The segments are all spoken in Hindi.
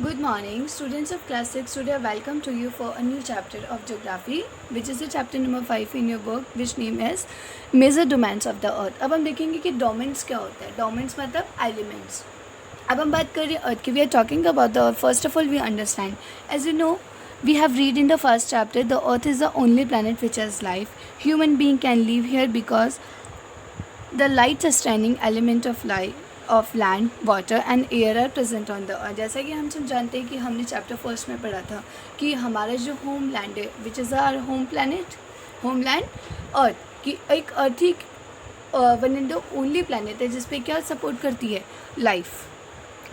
Good morning, students of class 6. Today I welcome to you for a new chapter of geography, which is the chapter number 5 in your book, which name is Major Domains of the Earth. अब हम देखेंगे कि डोमेन्स क्या होता है. डोमेन्स मतलब एलिमेंट्स. अब हम बात कर रहे हैं अर्थ की. We are talking about the earth. First of all we understand, as you know, we have read in the first chapter, the earth is the only planet which has life. Human being can live here because the light sustaining element of life of land, water and air are present on the earth. जैसा कि हम सब जानते हैं कि हमने चैप्टर फर्स्ट में पढ़ा था कि हमारा जो होम लैंड है, which is our home planet, home land earth, कि एक अर्थ ही one and the only planet है जिसपे क्या सपोर्ट करती है, लाइफ.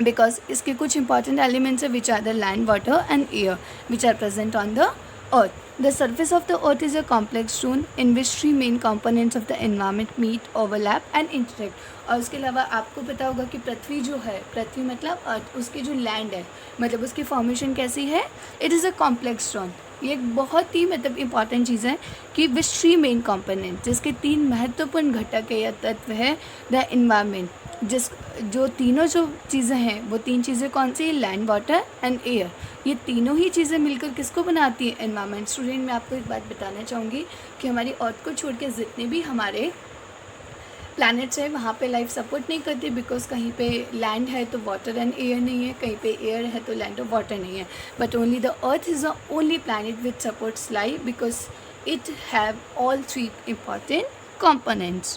बिकॉज इसके कुछ इंपॉर्टेंट एलिमेंट्स है which are the land, water and air which are present on the earth. The surface of the earth is a complex stone in which three main components of the environment meet, overlap and interact. और उसके अलावा आपको पता होगा कि पृथ्वी जो है, पृथ्वी मतलब अर्थ, उसकी जो लैंड है, मतलब उसकी फॉर्मेशन कैसी है, it is a complex stone. ये एक बहुत ही मतलब इंपॉर्टेंट चीज़ है कि विच थ्री मेन कंपोनेंट, जिसके तीन महत्वपूर्ण घटक है या तत्व है, द इन्वायरमेंट, जिस जो तीनों जो चीज़ें हैं, वो तीन चीज़ें कौन सी, लैंड, वाटर एंड एयर. ये तीनों ही चीज़ें मिलकर किसको बनाती है, एनवायरनमेंट. स्टूडेंट, मैं आपको एक बात बताना चाहूँगी कि हमारी अर्थ को छोड़ के जितने भी हमारे प्लैनेट्स हैं वहाँ पे लाइफ सपोर्ट नहीं करती. बिकॉज कहीं पे लैंड है तो वाटर एंड एयर नहीं है, कहीं पे एयर है तो लैंड और वाटर नहीं है. But only the earth is the only planet which supports life because it have all three important components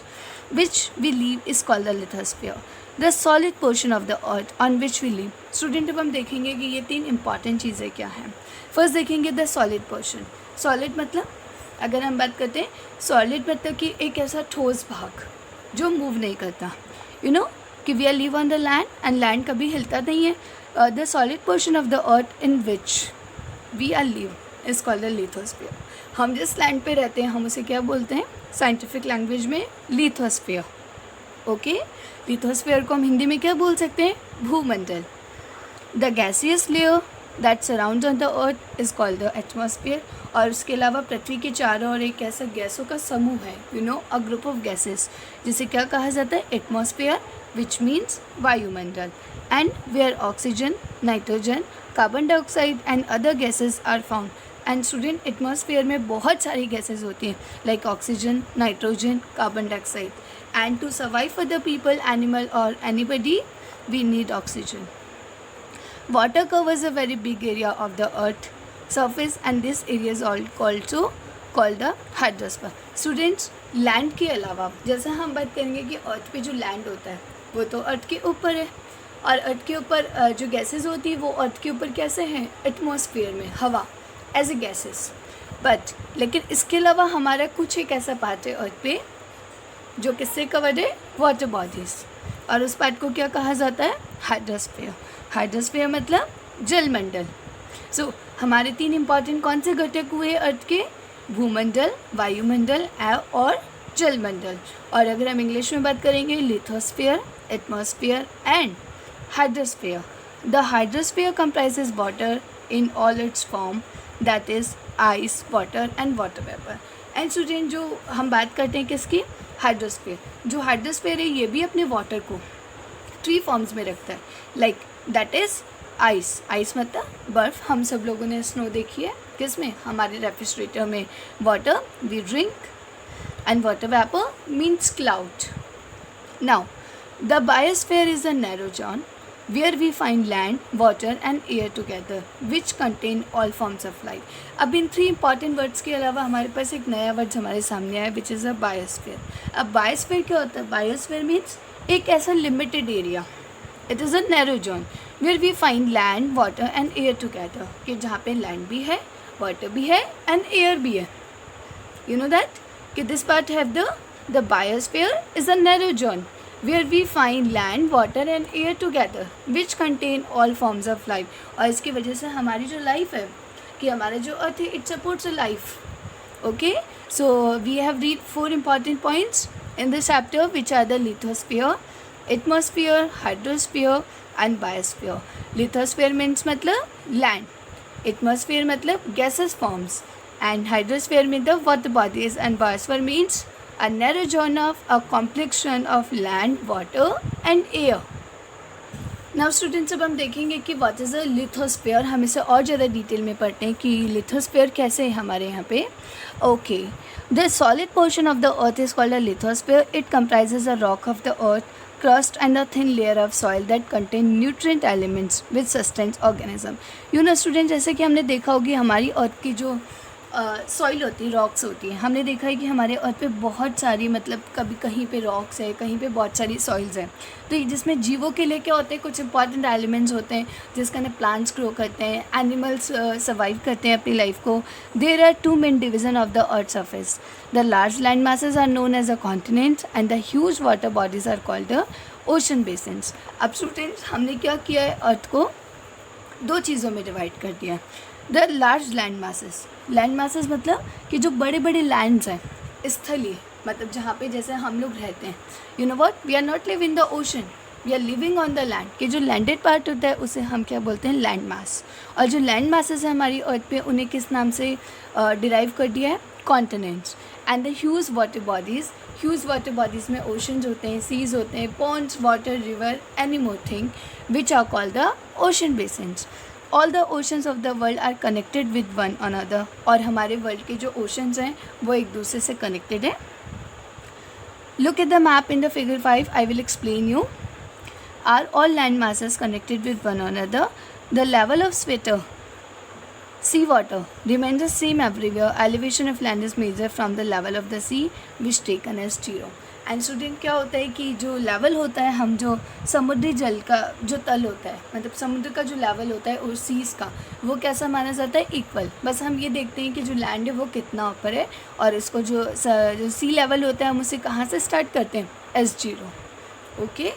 which we live is called the lithosphere, the solid portion of the earth on which we live. Student, अब हम देखेंगे कि ये तीन इंपॉर्टेंट चीज़ें क्या हैं. फर्स्ट देखेंगे द सॉलिड पोर्शन. सॉलिड मतलब, अगर हम बात करते हैं, सॉलिड मतलब कि एक ऐसा ठोस भाग जो मूव नहीं करता. यू नो कि we are live on the land and land कभी हिलता नहीं है. The solid portion of the earth in which we are live is called the lithosphere. हम जिस लैंड पे रहते हैं हम उसे क्या बोलते हैं साइंटिफिक लैंग्वेज में, लिथोस्फीयर. ओके, लिथोस्फीयर को हम हिंदी में क्या बोल सकते हैं, भूमंडल. The gaseous layer that surrounds on the earth is called the atmosphere. और उसके अलावा पृथ्वी के चारों ओर एक ऐसा गैसों का समूह है, you know, a group of gases, जिसे क्या कहा जाता है, एटमॉस्फेयर, विच मीन्स वायुमंडल. And where oxygen, nitrogen, carbon dioxide and other gases are found. And student, atmosphere में बहुत सारी गैसेस होती हैं like oxygen, nitrogen, carbon dioxide. And to survive for the people, animal और anybody we need oxygen. Water covers a very big area of the earth surface and this area is also called the hydrosphere. Students, land के अलावा जैसे हम बात करेंगे कि अर्थ पे जो लैंड होता है वो तो अर्थ के ऊपर है, और अर्थ के ऊपर जो गैसेस होती है वो अर्थ के ऊपर कैसे हैं, एटमॉस्फेयर में, हवा एज ए गैसेस. बट लेकिन इसके अलावा हमारा कुछ एक ऐसा पार्ट है अर्थ पे जो किससे कवर्ड है, वाटर बॉडीज, और उस पार्ट को क्या कहा जाता है, हाइड्रोस्फीयर. हाइड्रोस्फीयर मतलब जलमंडल. सो हमारे तीन इंपॉर्टेंट कौन से घटक हुए अर्थ के, भूमंडल, वायुमंडल और जलमंडल. और अगर हम इंग्लिश में बात करेंगे, lithosphere, atmosphere and hydrosphere. The hydrosphere comprises water in all it's form, that is ice, water and water vapour. And student, जो हम बात करते हैं किसकी, हाइड्रोस्फीयर. जो हाइड्रोस्फीयर है ये भी अपने वाटर को थ्री फॉर्म्स में रखता है, like that is ice. Ice मतलब बर्फ़. हम सब लोगों ने स्नो देखी है किस में, हमारे रेफ्रिजरेटर में. Water we drink and water vapour means cloud. Now the biosphere is a narrow zone where we find land, water and air together which contain all forms of life. अब इन थ्री इंपॉर्टेंट वर्ड्स के अलावा हमारे पास एक नया वर्ड हमारे सामने आया विच इज़ अ बायोस्फीयर. अब बायोस्फीयर क्या होता है, बायोस्फीयर मीन्स एक ऐसा limited area, it is a narrow zone where we find land, water and air together, कि जहाँ पे लैंड भी है, वाटर भी है एंड एयर भी है. यू नो दैट कि this part have the biosphere is a narrow zone where we find land, water and air together which contain all forms of life. और इसकी वजह से हमारी जो लाइफ है, कि हमारा जो अर्थ है, it supports a life. Okay, so we have read 4 important points in this chapter which are the lithosphere, atmosphere, hydrosphere and biosphere. lithosphere means मतलब land, atmosphere मतलब gaseous forms and hydrosphere means the water bodies and biosphere means a narrow zone of a complex zone of land, water and air. Now students, अब हम देखेंगे कि व्हाट इज़ अ लिथोस्फीयर। हम इसे और ज़्यादा डिटेल में पढ़ते हैं कि लिथोस्फीयर कैसे है हमारे यहाँ पे। Okay, the solid portion of the earth is called a lithosphere. It comprises a rock of the earth crust and a thin layer of soil that contain nutrient elements which sustains organism. You know students, जैसे कि हमने देखा होगी हमारी अर्थ की जो सॉइल होती है, रॉक्स होती है, हमने देखा है कि हमारे अर्थ पे बहुत सारी मतलब कभी कहीं पे रॉक्स है, कहीं पे बहुत सारी सॉइल्स हैं. तो जिसमें जीवों के लिए क्या होते हैं, कुछ इंपॉर्टेंट एलिमेंट्स होते हैं जिसके अंदर प्लांट्स ग्रो करते हैं, एनिमल्स सर्वाइव करते हैं अपनी लाइफ को. There are two main division of the earth surface. The large land masses are known as a continents and the huge water bodies are called the ocean basins. अब स्टूडेंट्स, हमने क्या किया है, अर्थ को दो चीज़ों में डिवाइड कर दिया है. द लार्ज लैंड masses मतलब कि जो बड़े बड़े लैंड्स हैं, स्थलीय मतलब जहाँ पे जैसे हम लोग रहते हैं. You know what, we are not live in the ocean, we are living on the land. कि जो लैंडेड पार्ट होता है उसे हम क्या बोलते हैं, लैंड मास. और जो लैंड masses है हमारी अर्थ पे, उन्हें किस नाम से डिराइव कर दिया है, continents. And the huge water bodies में ओशंस होते हैं, सीज होते हैं, ponds, water, river, any more thing which are called the ocean basins. All the oceans of the world are connected with one another. और हमारे वर्ल्ड के जो ओशंस हैं वो एक दूसरे से कनेक्टेड है. Look at the map in the figure 5. I will explain you. Are all land masses connected with one another. The level of sea water remains the same everywhere. Elevation of land is measured from the level of the sea, which taken as 0. And student, क्या होता है कि जो लेवल होता है, हम जो समुद्री जल का जो तल होता है, मतलब समुद्र का जो लेवल होता है और सीज़ का, वो कैसा माना जाता है, इक्वल. बस हम ये देखते हैं कि जो लैंड है वो कितना ऊपर है, और इसको जो सी लेवल होता है हम उसे कहाँ से स्टार्ट करते हैं, S0. Okay,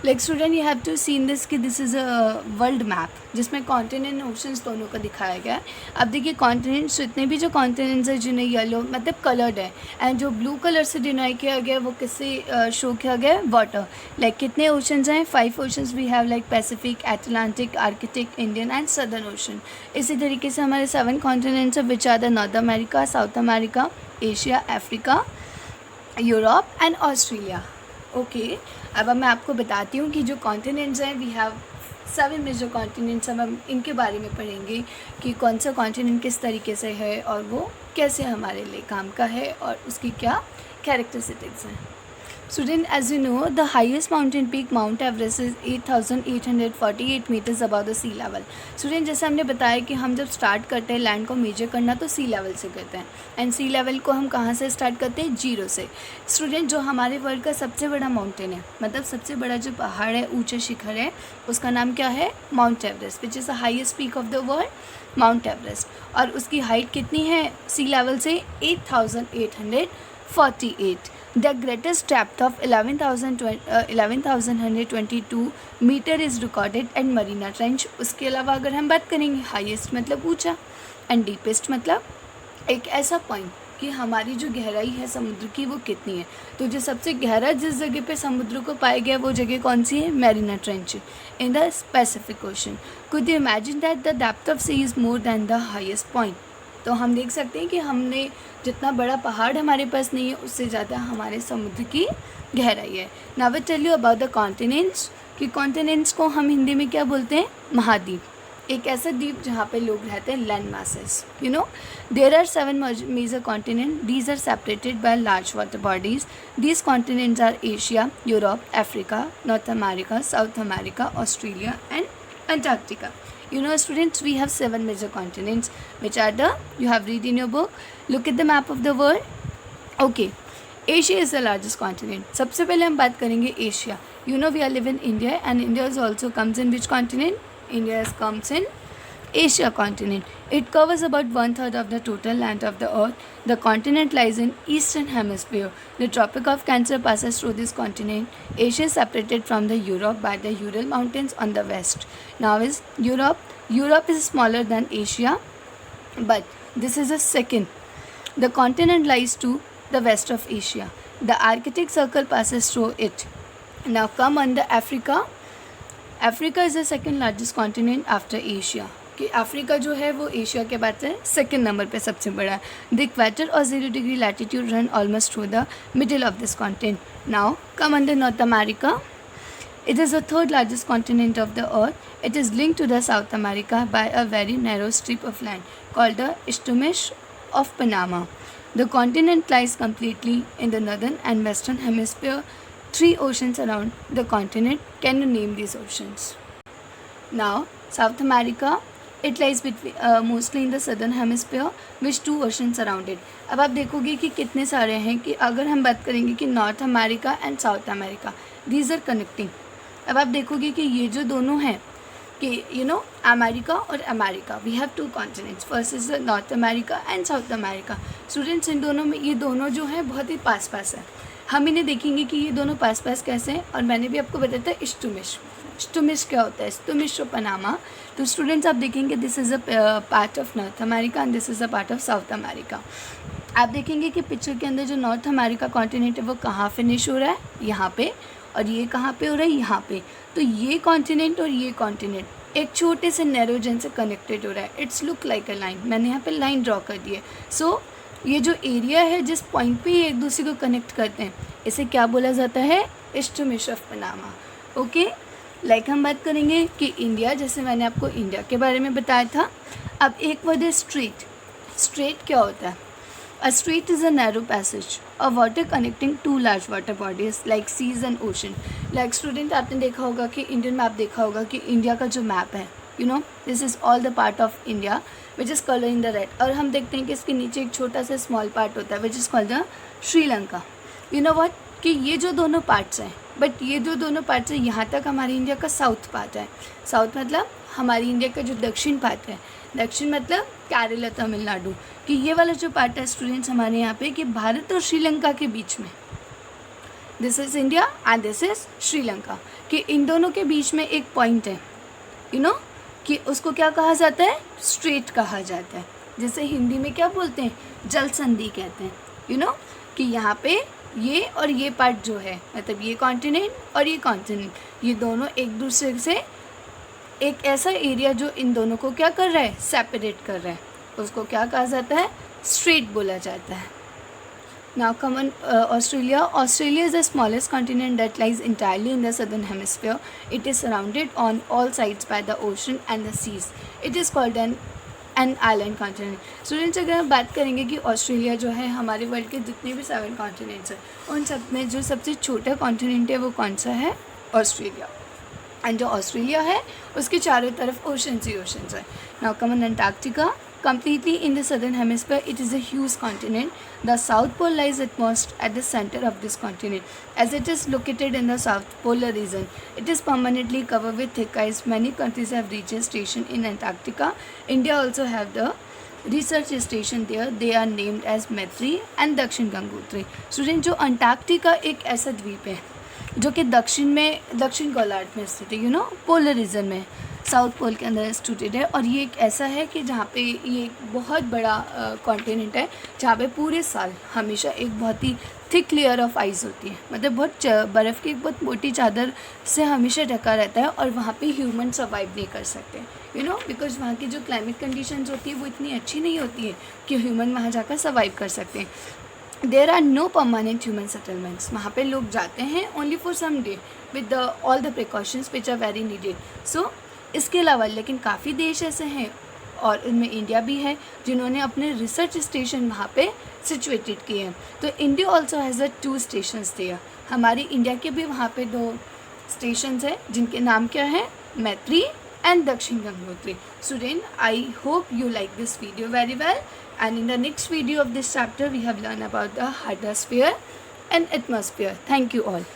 like student, you have to seen this कि this is a world map जिसमें कॉन्टिनेंट ओशंस दोनों का दिखाया गया है. अब देखिए कॉन्टिनेंट्स, जितने भी जो कॉन्टिनेंट्स हैं जिन्हें येलो मतलब कलर्ड है, एंड जो ब्लू कलर से डिनोट किया गया है वो किससे शो किया गया है, वाटर. लाइक कितने ओशंस हैं, 5 oceans we have, like Pacific, Atlantic, Arctic, Indian and Southern Ocean. इसी तरीके से हमारे 7 कॉन्टिनेंट्स हैं which are the North America, South America, Asia, Africa, Europe and Australia. Okay, अब मैं आपको बताती हूँ कि जो कॉन्टिनेंट्स हैं, वी हैव 7 मेजर कॉन्टिनेंट्स. अब हम इनके बारे में पढ़ेंगे कि कौन सा कॉन्टिनेंट किस तरीके से है और वो कैसे हमारे लिए काम का है और उसकी क्या कैरेक्टरिस्टिक्स हैं. Student, as you know, the highest mountain peak, Mount Everest, is 8,848 meters above the sea level. Student, जैसे हमने बताया कि हम जब स्टार्ट करते हैं लैंड को मेजर करना तो सी लेवल से करते हैं, एंड सी लेवल को हम कहाँ से स्टार्ट करते हैं, 0 से. स्टूडेंट, जो हमारे वर्ल्ड का सबसे बड़ा माउंटेन है, मतलब सबसे बड़ा जो पहाड़ है, ऊंचा शिखर है, उसका नाम क्या है, mount Everest, which is the highest peak of the world, mount Everest. और उसकी हाइट कितनी है सी लेवल से, 8,848. The greatest depth of 11,122 metre is recorded at Mariana Trench. उसके अलावा अगर हम बात करेंगे, हाईएस्ट मतलब ऊंचा, एंड डीपेस्ट मतलब एक ऐसा पॉइंट कि हमारी जो गहराई है समुद्र की वो कितनी है. तो जो सबसे गहरा जिस जगह पे समुद्र को पाया गया वो जगह कौन सी है, Mariana trench in the Pacific ocean. Could you imagine that the depth of sea is more than the highest point. तो हम देख सकते हैं कि हमने जितना बड़ा पहाड़ हमारे पास नहीं है उससे ज़्यादा हमारे समुद्र की गहराई है. Now I tell you about the continents, कि कॉन्टिनेंट्स को हम हिंदी में क्या बोलते हैं, महाद्वीप. एक ऐसा द्वीप जहाँ पे लोग रहते हैं, land masses. You know, there are 7 major continent. These are separated by large water bodies. These continents are Asia, Europe, Africa, North America, South America, Australia and Antarctica. You know students, we have 7 major continents which are the, you have read in your book. Look at the map of the world. Okay, Asia is the largest continent. सबसे पहले हम बात करेंगे Asia. You know we are live in India and India is also comes in which continent? India comes in Asia continent. It covers about 1/3 of the total land of the earth. The continent lies in eastern hemisphere. The Tropic of Cancer passes through this continent. Asia is separated from the Europe by the Ural Mountains on the west. Now is Europe. Europe is smaller than Asia, but this is a second. The continent lies to the west of Asia. The Arctic Circle passes through it. Now come on the Africa. Africa is the second largest continent after Asia. कि अफ्रीका जो है वो एशिया के बाद से सेकेंड नंबर पे सबसे बड़ा है. द इक्वेटर और 0 degree latitude run almost through the middle of this continent. Now come under north America. It is the third largest continent of the earth. It is linked to the South America by a very narrow strip of land called the Isthmus of Panama. The continent lies completely in the northern and western hemisphere. 3 oceans surround the continent. Can you name these oceans? Now, South America, it lies between mostly in the southern hemisphere which 2 oceans surround it. अब आप देखोगे कि कितने सारे हैं कि अगर हम बात करेंगे कि North America and South America, these are connecting. अब आप देखोगे कि ये जो दोनों हैं कि अमेरिका और America, we have 2 continents. First is North America and South America. Students, इन दोनों में ये दोनों जो हैं बहुत ही पास पास है. हम इन्हें देखेंगे कि ये दोनों पास पास कैसे हैं. और मैंने भी आपको बताया था इस्टुमिश क्या होता है, इस्टुमिश ऑफ पनामा. तो स्टूडेंट्स आप देखेंगे this is a part of north America and this is a part of south America. आप देखेंगे कि पिक्चर के अंदर जो नॉर्थ अमेरिका कॉन्टिनेंट है वो कहाँ फिनिश हो रहा है, यहाँ पे, और ये कहाँ पे हो रहा है, यहाँ पे. तो ये कॉन्टिनेंट और ये कॉन्टिनेंट एक छोटे से नैरो जन से कनेक्टेड हो रहा है. It's look like a line. मैंने यहाँ पे लाइन ड्रॉ कर दी है. सो ये जो एरिया है जिस पॉइंट पे ये एक दूसरे को कनेक्ट करते हैं, इसे क्या बोला जाता है, इस्टुमिश ऑफ पनामा. ओके, लाइक हम बात करेंगे कि इंडिया, जैसे मैंने आपको इंडिया के बारे में बताया था. अब एक वर्ड है स्ट्रेट. स्ट्रेट क्या होता है? A strait is a narrow passage of water connecting 2 large water bodies like seas and ocean. Like student, आपने देखा होगा कि इंडियन मैप देखा होगा कि इंडिया का जो मैप है, this is all the part of India which is colour in the red. और हम देखते हैं कि इसके नीचे एक छोटा सा स्मॉल पार्ट होता है which is called the Sri Lanka. You know what, कि ये जो दोनों पार्ट्स हैं, बट ये जो दोनों पार्ट्स हैं यहाँ तक हमारी इंडिया का साउथ पार्ट है. साउथ मतलब हमारी इंडिया का जो दक्षिण पार्ट है. दक्षिण मतलब केरला, तमिलनाडु. कि ये वाला जो पार्ट है स्टूडेंट्स हमारे यहाँ पे कि भारत और श्रीलंका के बीच में, this is India and this is Sri Lanka. कि इन दोनों के बीच में एक पॉइंट है, कि उसको क्या कहा जाता है, स्ट्रेट कहा जाता है. जैसे हिंदी में क्या बोलते हैं, जल संधि कहते हैं. कि यहाँ पे ये और ये पार्ट जो है, मतलब ये कॉन्टिनेंट और ये कॉन्टिनेंट, ये दोनों एक दूसरे से एक ऐसा एरिया जो इन दोनों को क्या कर रहा है, सेपरेट कर रहा है, उसको क्या कहा जाता है, स्ट्रेट बोला जाता है. Now come on, Australia. Australia is the smallest continent that lies entirely in the southern hemisphere. It is surrounded on all sides by the ocean and the seas. It is called an island continent. Students, अगर हम बात करेंगे कि ऑस्ट्रेलिया जो है हमारे वर्ल्ड के जितने भी 7 कॉन्टिनेंट्स हैं उन सब में जो सबसे छोटा कॉन्टिनेंट है वो कौन सा है, ऑस्ट्रेलिया. एंड जो ऑस्ट्रेलिया है उसके चारों तरफ ओशंस ही ओशंस है. Now come on Antarctica. Completely in the southern hemisphere, it is a huge continent. The South Pole lies almost at the center of this continent. As it is located in the South Polar region, it is permanently covered with thick ice. Many countries have reached station in Antarctica. India also have the research station there. They are named as मैत्री and दक्षिण गंगोत्री. स्टूडेंट, जो अंटार्कटिका एक ऐसा द्वीप है जो कि दक्षिण गोलार्ध में स्थित है, पोलर रीजन में, साउथ पोल के अंदर सिचुएटेड है. और ये एक ऐसा है कि जहाँ पे ये एक बहुत बड़ा कॉन्टिनेंट है जहाँ पे पूरे साल हमेशा एक बहुत ही थिक लेयर ऑफ आइस होती है, मतलब बहुत बर्फ़ की एक बहुत मोटी चादर से हमेशा ढका रहता है. और वहाँ पे ह्यूमन सर्वाइव नहीं कर सकते, बिकॉज वहाँ की जो क्लाइमेट कंडीशंस होती है वो इतनी अच्छी नहीं होती है कि ह्यूमन वहाँ जाकर सर्वाइव कर सकते हैं. There are no permanent human settlements. वहाँ पे लोग जाते हैं only for some day with all the precautions which are very needed. So इसके अलावा लेकिन काफ़ी देश ऐसे हैं और उनमें इंडिया भी है जिन्होंने अपने रिसर्च स्टेशन वहाँ पे सिचुएटेड किए हैं. तो India also has 2 stations there. हमारी इंडिया के भी वहाँ पे 2 स्टेशंस हैं जिनके नाम क्या है, मैत्री एंड दक्षिण Gangotri. Student, I hope you like this video very well, and in the next video of this chapter we have learned about the hydrosphere and atmosphere. Thank you all.